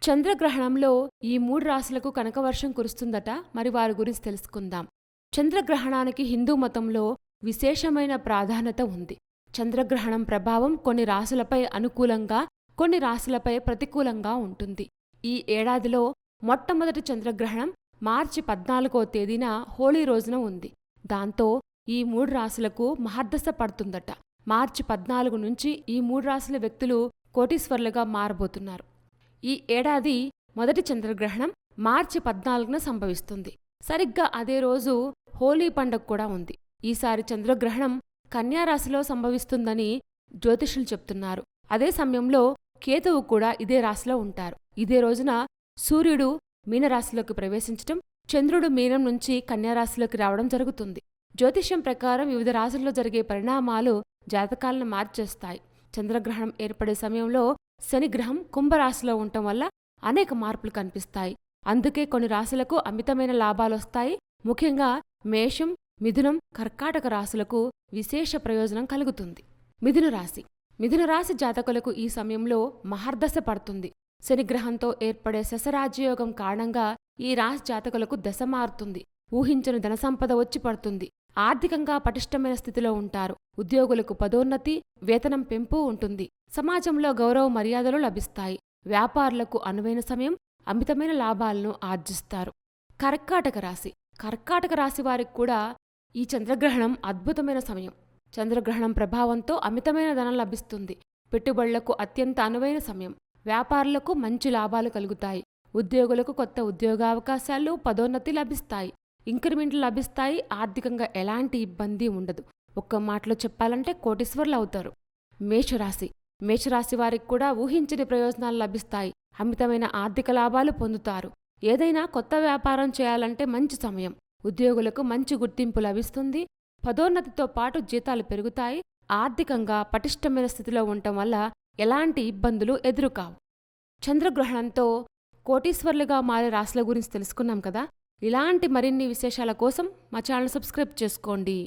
చంద్రగ్రహణంలో ఈ 3 రాశులకు కనకవర్షం కురుస్తుందట. మరి వారి గురించి తెలుసుకుందాం. చంద్రగ్రహణానికి హిందూ మతంలో విశేషమైన ప్రాధాన్యత ఉంది. చంద్రగ్రహణం ప్రభావం కొన్ని రాశులపై అనుకూలంగా, కొన్ని రాశులపై ప్రతికూలంగా ఉంటుంది. ఈ ఏడాదిలో మొట్టమొదటి చంద్రగ్రహణం మార్చి 14వ తేదీన హోళీ రోజున ఉంది. దాంతో ఈ 3 రాశులకు మహర్దశ పడుతుందట. మార్చి 14 నుంచి ఈ 3 రాశుల వ్యక్తులు కోటీశ్వర్లుగా మారబోతున్నారు. ఈ ఏడాది మొదటి చంద్రగ్రహణం మార్చి 14న సంభవిస్తుంది. సరిగ్గా అదే రోజు హోలీ పండగ కూడా ఉంది. ఈసారి చంద్రగ్రహణం కన్యారాశిలో సంభవిస్తుందని జ్యోతిషులు చెప్తున్నారు. అదే సమయంలో కేతువు కూడా ఇదే రాశిలో ఉంటారు. ఇదే రోజున సూర్యుడు మీనరాశిలోకి ప్రవేశించటం, చంద్రుడు మీనం నుంచి కన్యారాశిలోకి రావడం జరుగుతుంది. జ్యోతిష్యం ప్రకారం వివిధ రాశుల్లో జరిగే పరిణామాలు జాతకాలను మార్చేస్తాయి. చంద్రగ్రహణం ఏర్పడే సమయంలో శనిగ్రహం కుంభరాశిలో ఉండటం వల్ల అనేక మార్పులు కనిపిస్తాయి. అందుకే కొన్ని రాశులకు అమితమైన లాభాలొస్తాయి. ముఖ్యంగా మేషం, మిథునం, కర్కాటక రాశులకు విశేష ప్రయోజనం కలుగుతుంది. మిథున రాశి జాతకులకు ఈ సమయంలో మహర్దశ పడుతుంది. శనిగ్రహంతో ఏర్పడే శశరాజ్యయోగం కారణంగా ఈ రాశి జాతకులకు దశ మారుతుంది. ఊహించని ధనసంపద వచ్చి పడుతుంది. ఆర్థికంగా పటిష్టమైన స్థితిలో ఉంటారు. ఉద్యోగులకు పదోన్నతి, వేతనం పెంపు ఉంటుంది. సమాజంలో గౌరవ మర్యాదలు లభిస్తాయి. వ్యాపారులకు అనువైన సమయం, అమితమైన లాభాలను ఆర్జిస్తారు. కర్కాటక రాశి వారికి కూడా ఈ చంద్రగ్రహణం అద్భుతమైన సమయం. చంద్రగ్రహణం ప్రభావంతో అమితమైన ధనం లభిస్తుంది. పెట్టుబడులకు అత్యంత అనువైన సమయం. వ్యాపారులకు మంచి లాభాలు కలుగుతాయి. ఉద్యోగులకు కొత్త ఉద్యోగావకాశాలు, పదోన్నతి లభిస్తాయి. ఇంక్రిమెంట్లు లభిస్తాయి. ఆర్థికంగా ఎలాంటి ఇబ్బంది ఉండదు. ఒక్క మాటలో చెప్పాలంటే కోటీశ్వర్లు అవుతారు. మేషరాశి వారికి కూడా ఊహించని ప్రయోజనాలు లభిస్తాయి. అమితమైన ఆర్థిక లాభాలు పొందుతారు. ఏదైనా కొత్త వ్యాపారం చేయాలంటే మంచి సమయం. ఉద్యోగులకు మంచి గుర్తింపు లభిస్తుంది. పదోన్నతితో పాటు జీతాలు పెరుగుతాయి. ఆర్థికంగా పటిష్టమైన స్థితిలో ఉండటం వల్ల ఎలాంటి ఇబ్బందులు ఎదురుకావు. చంద్రగ్రహణంతో కోటీశ్వర్లుగా మారే రాశుల గురించి తెలుసుకున్నాం కదా. ఇలాంటి మరిన్ని విశేషాల కోసం మా ఛానల్ సబ్స్క్రైబ్ చేసుకోండి.